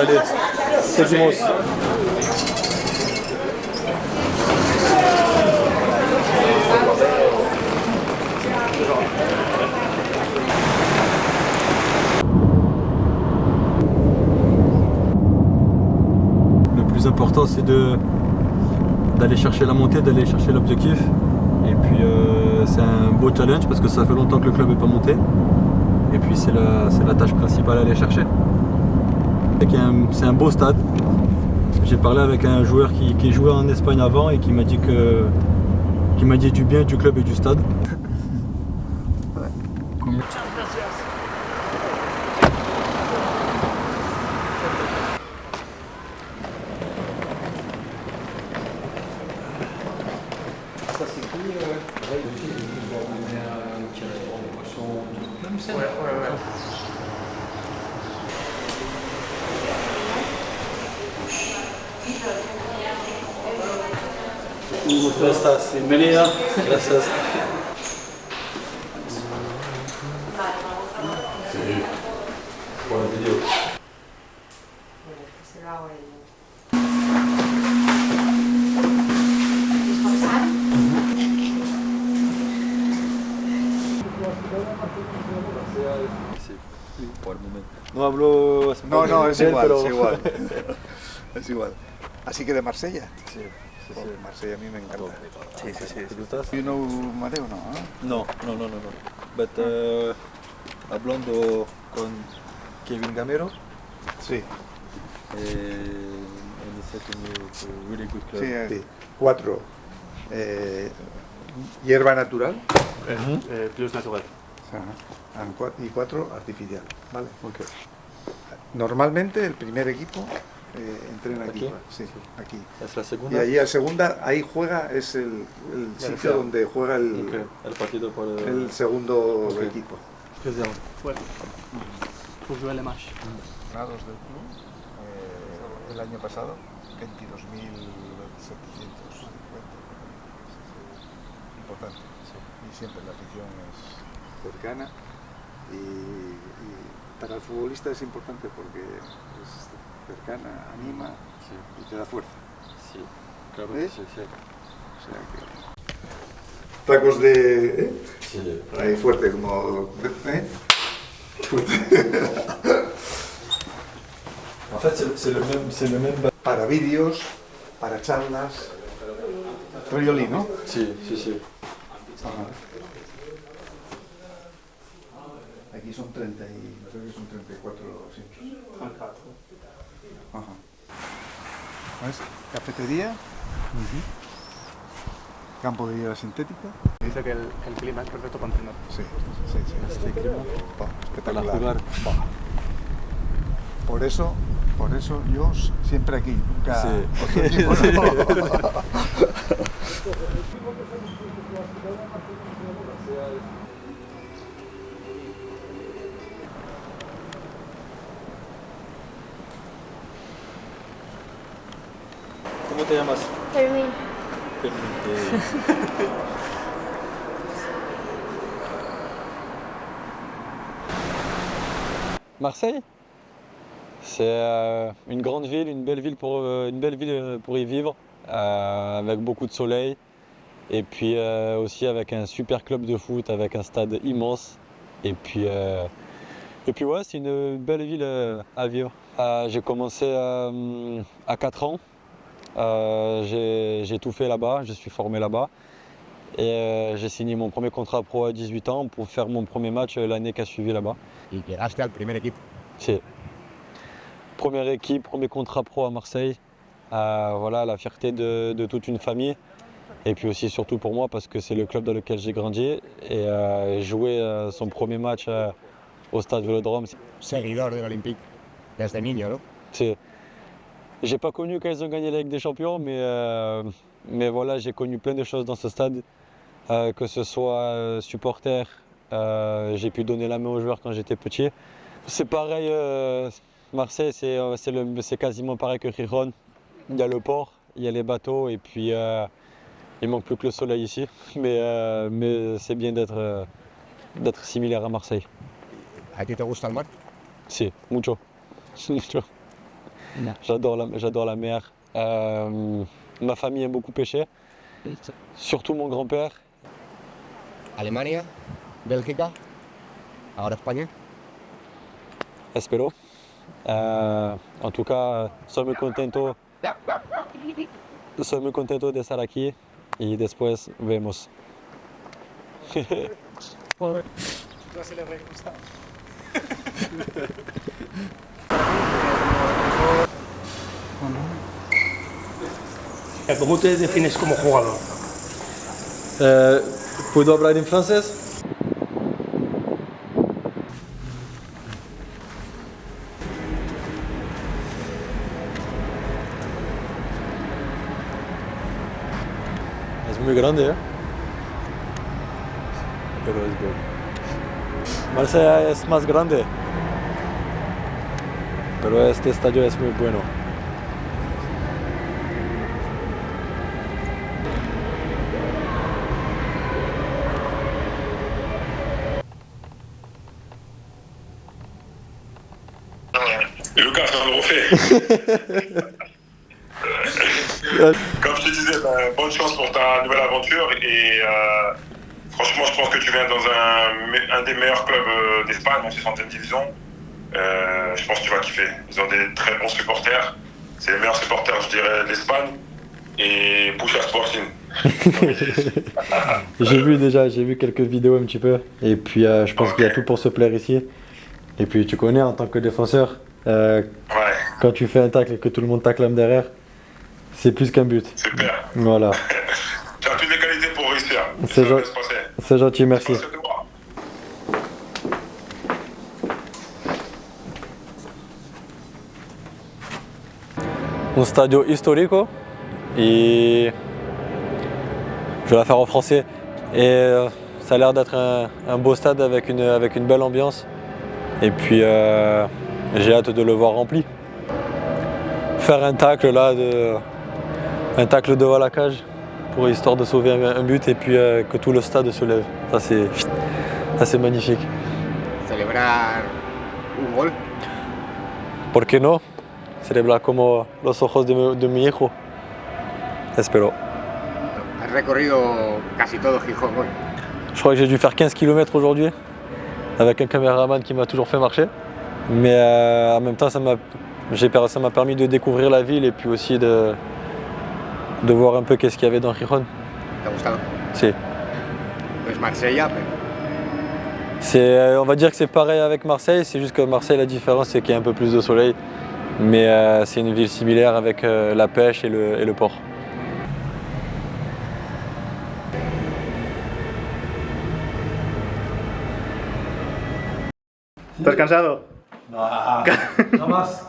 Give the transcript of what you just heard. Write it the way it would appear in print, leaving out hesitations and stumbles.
Allez, seguimos. Le plus important, c'est d'aller chercher la montée, d'aller chercher l'objectif. Et puis c'est un beau challenge parce que ça fait longtemps que le club n'est pas monté. Et puis c'est la tâche principale à aller chercher. C'est un beau stade. J'ai parlé avec un joueur qui jouait en Espagne avant et qui m'a dit du bien du club et du stade. Ça c'est qui ¿Cómo estás? Bienvenida. Gracias. Sí. Buen video. Por el momento. No hablo español. No, es bien, igual, pero... es igual. Es igual. Así que de Marsella. Sí, sí, Oh, sí. Marsella a mí me encanta. Sí, sí, sí. ¿Te gustas? You know Mateo, no? No. But hablando con Kevin Gamero, Sí. and he said to me it's a really good club. Sí, 4. Hierba natural. Plus natural. Ajá. Y 4 artificial. Vale. Okay. Normalmente el primer equipo entrena aquí. ¿Aquí? Sí, aquí. Es la Y segunda. allí al segunda, ahí juega, es el sitio donde juega Okay. El partido por el segundo Ok. equipo. Deuxième. Ouais. Pour jouer les matchs. Grados del club, el año pasado, 22.750. Importante. Y siempre la afición es cercana y para el futbolista es importante porque es cercana, anima y te da fuerza. Sí, claro. ¿Ves? Sí, sí. O sea que... Tacos de... Sí. Ahí fuerte, como... Fuerte. En fait, c'est le même. Para vídeos, para charlas. Trioli, ¿no? Sí. Ajá. Aquí son 30 y creo que son 34 asientos. Ajá. ¿Ves? Cafetería. Campo de hierba sintética. Dice que el clima es perfecto para entrenar. Sí. Este clima, espectacular. Para jugar. Por eso yo siempre aquí, nunca Sí. otro equipo, no. ¿Cómo te llamas? Fermín. Marseille, c'est une grande ville, une belle ville pour y vivre, avec beaucoup de soleil, et puis aussi avec un super club de foot, avec un stade immense, et puis ouais, c'est une belle ville à vivre. J'ai commencé à 4 ans, j'ai tout fait là-bas, je suis formé là-bas. Et j'ai signé mon premier contrat pro à 18 ans pour faire mon premier match l'année qui a suivi là-bas. Y llegaste al primer equipo. C'est première équipe, premier contrat pro à Marseille. Voilà, la fierté de toute une famille. Et puis aussi surtout pour moi parce que c'est le club dans lequel j'ai grandi. Et jouer son premier match au stade Vélodrome. Seguidor del Olympique desde niño, ¿no? J'ai pas connu quand ils ont gagné la Ligue des Champions, mais voilà, j'ai connu plein de choses dans ce stade. Que ce soit supporter, j'ai pu donner la main aux joueurs quand j'étais petit. C'est pareil, Marseille, c'est quasiment pareil que Gijón. Il y a le port, il y a les bateaux et puis il manque plus que le soleil ici. Mais c'est bien d'être similaire à Marseille. ¿A ti te gusta el mar? Sí, mucho. Mucho. J'adore la mer. Ma famille aime beaucoup pêcher, surtout mon grand-père. Alemania, Bélgica, ahora España. Espero. En tout cas, soy muy contento de estar aquí y después vemos. ¿Cómo te defines como jugador? ¿Puedo hablar en francés? Es muy grande, ¿eh? Pero es bueno. Marsella es más grande, pero este estadio es muy bueno. Lucas, on le refait. Comme je te disais, bonne chance pour ta nouvelle aventure et franchement, je pense que tu viens dans un des meilleurs clubs d'Espagne, en 60e division. Je pense que tu vas kiffer. Ils ont des très bons supporters. C'est les meilleurs supporters, je dirais, d'Espagne. Et Pucha Sporting. J'ai vu quelques vidéos un petit peu. Et puis je pense qu'il y a tout pour se plaire ici. Et puis tu connais en tant que défenseur, quand tu fais un tacle et que tout le monde tacle derrière, c'est plus qu'un but. Super. Voilà. Tu as toutes les qualités pour réussir. C'est gentil, merci. Un stadio histórico et je vais la faire en français. Et ça a l'air d'être un beau stade avec une belle ambiance. Et puis j'ai hâte de le voir rempli. Faire un tacle là, un tacle devant la cage pour histoire de sauver un but et puis que tout le stade se lève. Ça c'est magnifique. Celebrar un gol. ¿Por qué no? Celebrar como los ojos de mi hijo. Espero. Has recorrido casi todo Gijón hoy. Je crois que j'ai dû faire 15 km aujourd'hui avec un caméraman qui m'a toujours fait marcher. Mais en même temps, ça m'a permis de découvrir la ville et puis aussi de voir un peu qu'est-ce qu'il y avait dans Gijón. ¿Te ha gustado? Si. No es Marsella, pero On va dire que c'est pareil avec Marseille, c'est juste que Marseille, la différence, c'est qu'il y a un peu plus de soleil. Mais c'est une ville similaire avec la pêche et le port. ¿Estás cansado? No más.